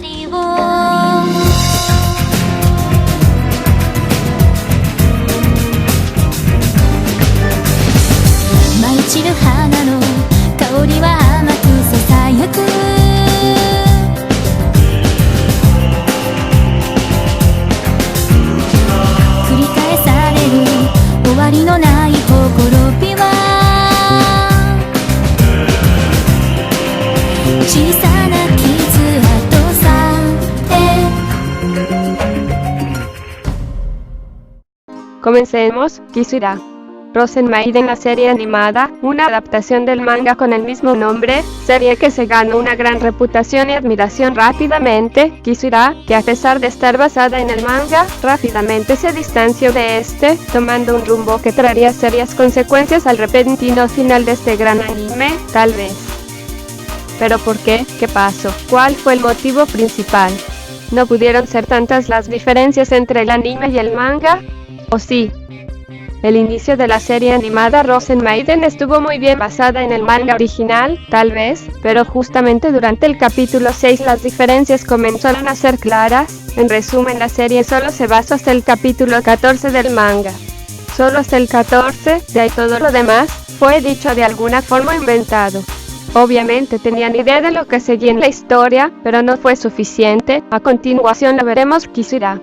りを舞い散る花の香りは甘くささやく繰り返される終わりのないほころびは小さな傷跡さえ Comencemos, Kisura. Frozen Maiden, la serie animada, una adaptación del manga con el mismo nombre, serie que se ganó una gran reputación y admiración rápidamente. Kisura, que a pesar de estar basada en el manga, rápidamente se distanció de este, tomando un rumbo que traería serias consecuencias al repentino final de este gran anime, tal vez. ¿Pero por qué? ¿Qué pasó? ¿Cuál fue el motivo principal? ¿No pudieron ser tantas las diferencias entre el anime y el manga? ¿O sí? El inicio de la serie animada Frozen Maiden estuvo muy bien basada en el manga original, tal vez, pero justamente durante el capítulo 6 las diferencias comenzaron a ser claras. En resumen, la serie solo se basó hasta el capítulo 14 del manga. Solo hasta el 14, de ahí todo lo demás, fue dicho de alguna forma inventado. Obviamente tenían idea de lo que seguía en la historia, pero no fue suficiente. A continuación la veremos, Kisura.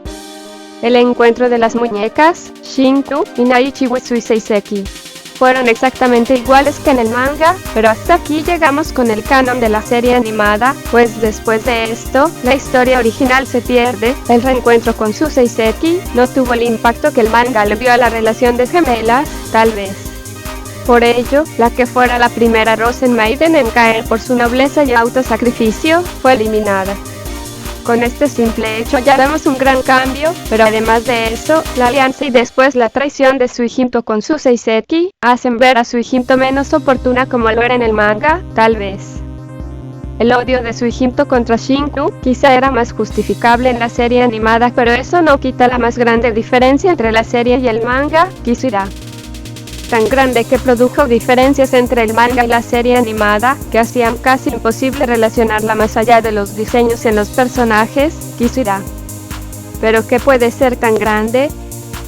El encuentro de las muñecas, Shinku y Naichi Witsui Seiseki, fueron exactamente iguales que en el manga, pero hasta aquí llegamos con el canon de la serie animada, pues después de esto, la historia original se pierde. El reencuentro con su Seiseki no tuvo el impacto que el manga le dio a la relación de gemelas, tal vez. Por ello, la que fuera la primera Frozen Maiden en caer por su nobleza y autosacrificio, fue eliminada. Con este simple hecho ya vemos un gran cambio, pero además de eso, la alianza y después la traición de Suijinto con su Seiseki, hacen ver a Suijinto menos oportuna como lo era en el manga, tal vez. El odio de Suijinto contra Shinku quizá era más justificable en la serie animada, pero eso no quita la más grande diferencia entre la serie y el manga, Kisura. Tan grande que produjo diferencias entre el manga y la serie animada, que hacían casi imposible relacionarla más allá de los diseños en los personajes, Kisura. ¿Pero qué puede ser tan grande?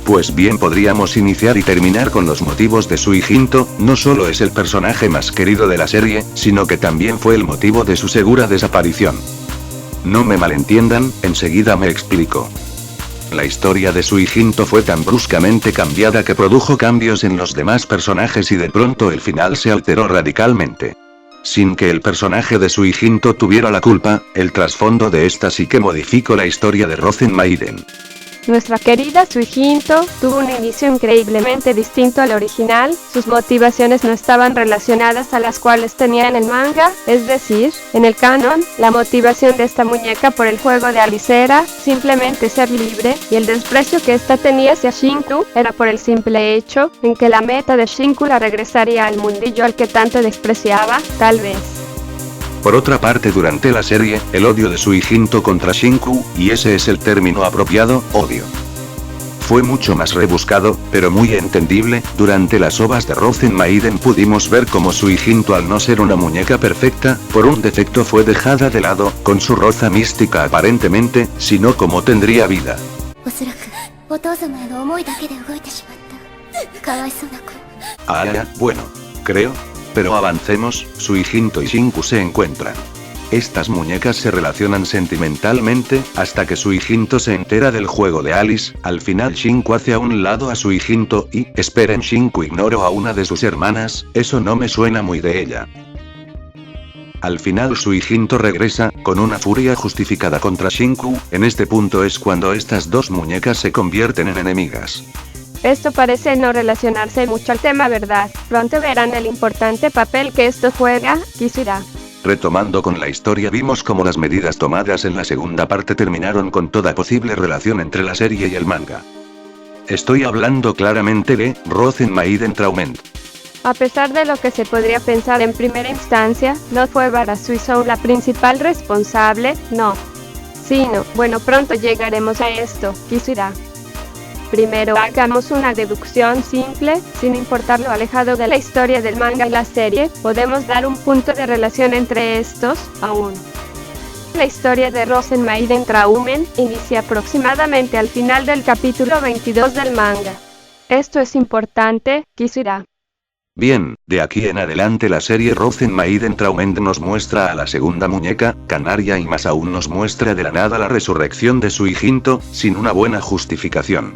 Pues bien, podríamos iniciar y terminar con los motivos de Suijinto. No solo es el personaje más querido de la serie, sino que también fue el motivo de su segura desaparición. No me malentiendan, enseguida me explico. La historia de Suijinto fue tan bruscamente cambiada que produjo cambios en los demás personajes y de pronto el final se alteró radicalmente. Sin que el personaje de Suijinto tuviera la culpa, el trasfondo de esta sí que modificó la historia de Frozen Maiden. Nuestra querida Suijinto tuvo un inicio increíblemente distinto al original. Sus motivaciones no estaban relacionadas a las cuales tenía en el manga, es decir, en el canon, la motivación de esta muñeca por el juego de Alice era simplemente ser libre, y el desprecio que ésta tenía hacia Shinku era por el simple hecho en que la meta de Shinku la regresaría al mundillo al que tanto despreciaba, tal vez. Por otra parte, durante la serie, el odio de Suijinto contra Shinku, y ese es el término apropiado, odio, fue mucho más rebuscado, pero muy entendible. Durante las ovas de Frozen Maiden pudimos ver cómo Suijinto, al no ser una muñeca perfecta, por un defecto fue dejada de lado, con su roza mística aparentemente, sino como tendría vida. Bueno, creo. Pero avancemos. Suijinto y Shinku se encuentran. Estas muñecas se relacionan sentimentalmente, hasta que Suijinto se entera del juego de Alice. Al final Shinku hace a un lado a Suijinto y, esperen, Shinku ignoró a una de sus hermanas, eso no me suena muy de ella. Al final Suijinto regresa, con una furia justificada contra Shinku. En este punto es cuando estas dos muñecas se convierten en enemigas. Esto parece no relacionarse mucho al tema, ¿verdad? Pronto verán el importante papel que esto juega, Kisura. Retomando con la historia, vimos cómo las medidas tomadas en la segunda parte terminaron con toda posible relación entre la serie y el manga. Estoy hablando claramente de Frozen Maiden Traument. A pesar de lo que se podría pensar en primera instancia, no fue Bara Suizou la principal responsable, no. Sino, bueno, pronto llegaremos a esto, Kisura. Primero hagamos una deducción simple, sin importar lo alejado de la historia del manga y la serie, podemos dar un punto de relación entre estos, aún. La historia de Rosen Maiden Traumen inicia aproximadamente al final del capítulo 22 del manga. Esto es importante, Kisura. Bien, de aquí en adelante la serie Rosen Maiden Traumen nos muestra a la segunda muñeca, Canaria, y más aún nos muestra de la nada la resurrección de su hijinto, sin una buena justificación.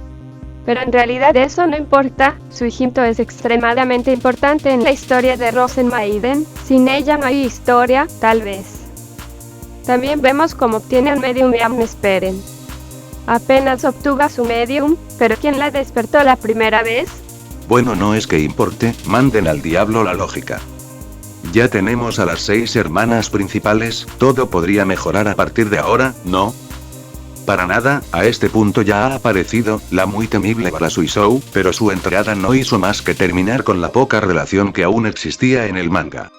Pero en realidad eso no importa, su hijinto es extremadamente importante en la historia de Rosen Maiden, sin ella no hay historia, tal vez. También vemos cómo obtiene un medium de Amnesperen. Apenas obtuvo su medium, pero ¿quién la despertó la primera vez? Bueno, no es que importe, manden al diablo la lógica. Ya tenemos a las 6 hermanas principales, todo podría mejorar a partir de ahora, ¿no? Para nada, a este punto ya ha aparecido la muy temible Barasuisou, pero su entrada no hizo más que terminar con la poca relación que aún existía en el manga.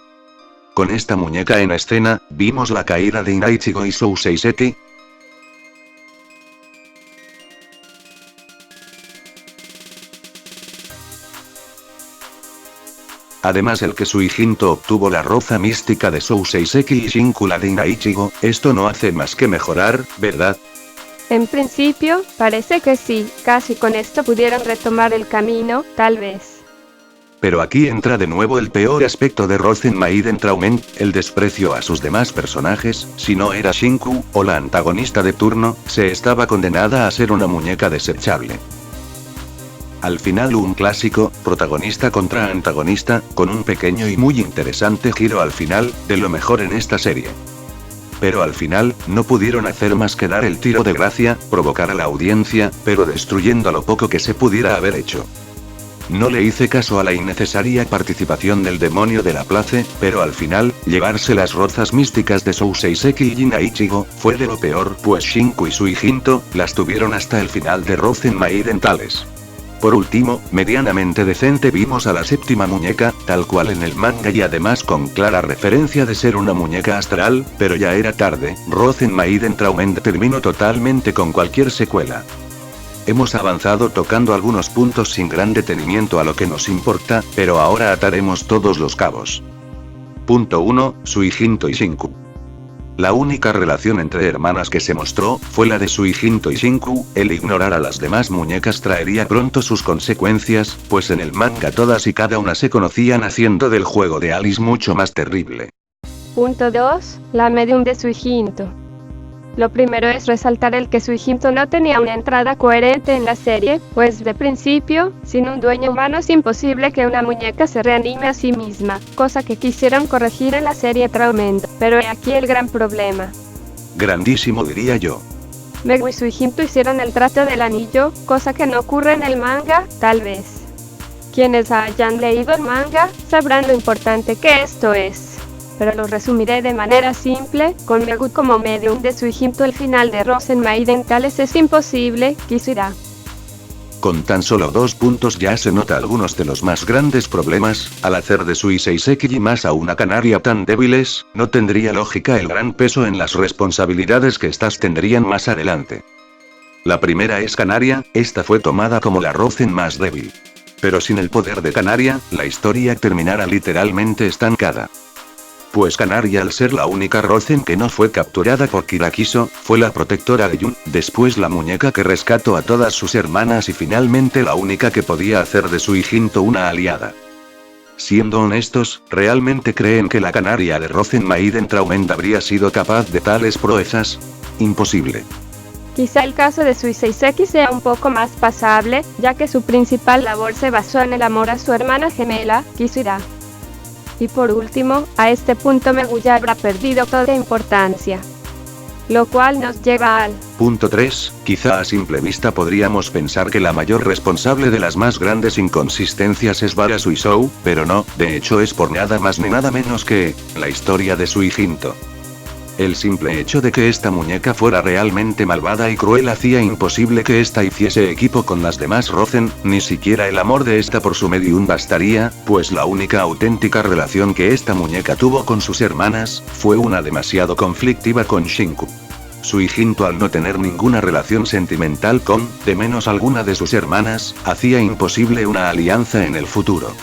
Con esta muñeca en escena, vimos la caída de Inaichigo y Souseiseki. Además el que Suijinto obtuvo la roza mística de Souseiseki y Shinku la de Inaichigo, esto no hace más que mejorar, ¿verdad? En principio, parece que sí, casi con esto pudieron retomar el camino, tal vez. Pero aquí entra de nuevo el peor aspecto de Rosen Maiden Traumen, el desprecio a sus demás personajes. Si no era Shinku, o la antagonista de turno, se estaba condenada a ser una muñeca desechable. Al final un clásico, protagonista contra antagonista, con un pequeño y muy interesante giro al final, de lo mejor en esta serie. Pero al final, no pudieron hacer más que dar el tiro de gracia, provocar a la audiencia, pero destruyendo lo poco que se pudiera haber hecho. No le hice caso a la innecesaria participación del demonio de la place, pero al final, llevarse las rozas místicas de Souseiseki y Inaichigo, fue de lo peor, pues Shinku y Suijinto, las tuvieron hasta el final de Rosen Maiden tales. Por último, medianamente decente vimos a la séptima muñeca, tal cual en el manga y además con clara referencia de ser una muñeca astral, pero ya era tarde, Rosen Maiden Traumen terminó totalmente con cualquier secuela. Hemos avanzado tocando algunos puntos sin gran detenimiento a lo que nos importa, pero ahora ataremos todos los cabos. Punto 1, Suijinto y Shinku. La única relación entre hermanas que se mostró, fue la de Suijinto y Shinku. El ignorar a las demás muñecas traería pronto sus consecuencias, pues en el manga todas y cada una se conocían, haciendo del juego de Alice mucho más terrible. Punto 2, la medium de Suijinto. Lo primero es resaltar el que Suijinto no tenía una entrada coherente en la serie, pues de principio, sin un dueño humano es imposible que una muñeca se reanime a sí misma, cosa que quisieron corregir en la serie Traumen, pero he aquí el gran problema. Grandísimo diría yo. Megu y Suijinto hicieron el trato del anillo, cosa que no ocurre en el manga, tal vez. Quienes hayan leído el manga, sabrán lo importante que esto es. Pero lo resumiré de manera simple, con Megu como medium de Suijinto el final de Rosen Maiden tales es imposible, Kisura. Con tan solo 2 puntos ya se nota algunos de los más grandes problemas, al hacer de Suiseiseki y más a una Canaria tan débiles, no tendría lógica el gran peso en las responsabilidades que estas tendrían más adelante. La primera es Canaria, esta fue tomada como la Rosen más débil. Pero sin el poder de Canaria, la historia terminara literalmente estancada. Pues Canaria, al ser la única Rosen que no fue capturada por Kirakiso, fue la protectora de Yun, después la muñeca que rescató a todas sus hermanas y finalmente la única que podía hacer de Suijinto una aliada. Siendo honestos, ¿realmente creen que la Canaria de Rosen Maiden Traumen habría sido capaz de tales proezas? Imposible. Quizá el caso de Suiseiseki sea un poco más pasable, ya que su principal labor se basó en el amor a su hermana gemela, Kisura. Y por último, a este punto Megu ya habrá perdido toda importancia. Lo cual nos lleva al punto 3, quizá a simple vista podríamos pensar que la mayor responsable de las más grandes inconsistencias es Barasuisou, pero no, de hecho es por nada más ni nada menos que la historia de Suijinto. El simple hecho de que esta muñeca fuera realmente malvada y cruel hacía imposible que ésta hiciese equipo con las demás Rosen, ni siquiera el amor de esta por su medium bastaría, pues la única auténtica relación que esta muñeca tuvo con sus hermanas, fue una demasiado conflictiva con Shinku. Suijinto, al no tener ninguna relación sentimental con, de menos alguna de sus hermanas, hacía imposible una alianza en el futuro.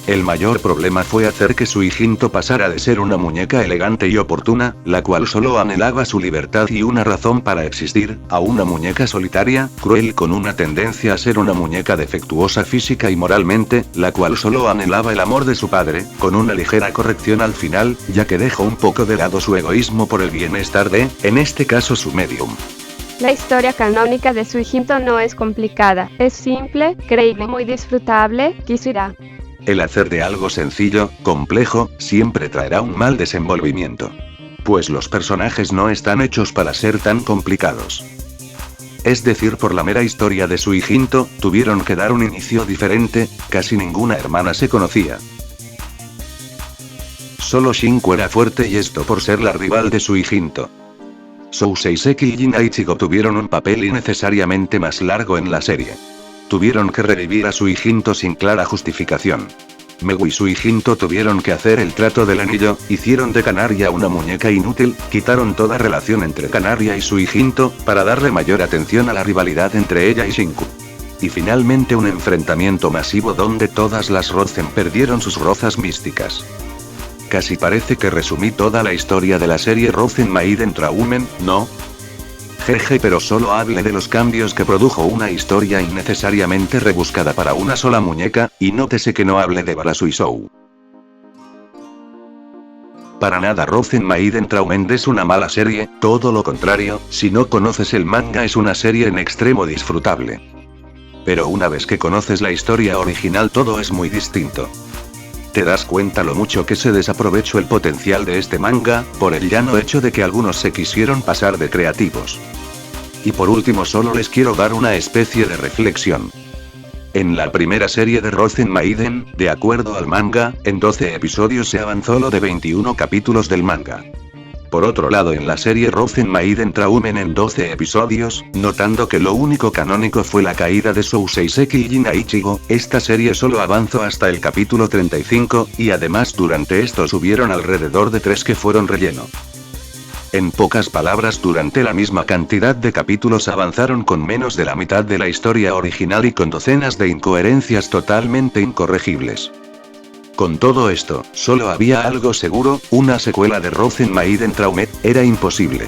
El mayor problema fue hacer que Sui Hinto pasara de ser una muñeca elegante y oportuna, la cual solo anhelaba su libertad y una razón para existir, a una muñeca solitaria, cruel con una tendencia a ser una muñeca defectuosa física y moralmente, la cual solo anhelaba el amor de su padre, con una ligera corrección al final, ya que dejó un poco de lado su egoísmo por el bienestar de, en este caso su medium. La historia canónica de Sui Hinto no es complicada, es simple, creíble y muy disfrutable, Kisira. El hacer de algo sencillo, complejo, siempre traerá un mal desenvolvimiento. Pues los personajes no están hechos para ser tan complicados. Es decir, por la mera historia de Sui Hinto, tuvieron que dar un inicio diferente, casi ninguna hermana se conocía. Solo Shinku era fuerte y esto por ser la rival de Sui Hinto. Sou Seiseki y Jin Ichigo tuvieron un papel innecesariamente más largo en la serie. Tuvieron que revivir a Sui Hinto sin clara justificación. Megu y Sui Hinto tuvieron que hacer el trato del anillo, hicieron de Canaria una muñeca inútil, quitaron toda relación entre Canaria y Sui Hinto, para darle mayor atención a la rivalidad entre ella y Shinku. Y finalmente un enfrentamiento masivo donde todas las Rozen perdieron sus rozas místicas. Casi parece que resumí toda la historia de la serie Rozen Maiden Traumen, ¿no? Jeje, pero solo hable de los cambios que produjo una historia innecesariamente rebuscada para una sola muñeca, y nótese que no hable de Barasuisou. Para nada Rozen Maiden Traumen es una mala serie, todo lo contrario, si no conoces el manga es una serie en extremo disfrutable. Pero una vez que conoces la historia original todo es muy distinto. Te das cuenta lo mucho que se desaprovechó el potencial de este manga, por el llano hecho de que algunos se quisieron pasar de creativos. Y por último solo les quiero dar una especie de reflexión. En la primera serie de Rozen Maiden, de acuerdo al manga, en 12 episodios se avanzó lo de 21 capítulos del manga. Por otro lado en la serie Rozen Maiden Traumen en 12 episodios, notando que lo único canónico fue la caída de Sou Seiseki y Jin Ichigo, esta serie solo avanzó hasta el capítulo 35, y además durante estos hubieron alrededor de 3 que fueron relleno. En pocas palabras durante la misma cantidad de capítulos avanzaron con menos de la mitad de la historia original y con docenas de incoherencias totalmente incorregibles. Con todo esto, solo había algo seguro, una secuela de Rozen Maiden Traumen, era imposible.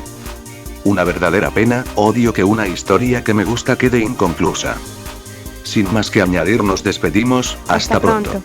Una verdadera pena, odio que una historia que me gusta quede inconclusa. Sin más que añadir nos despedimos, hasta pronto.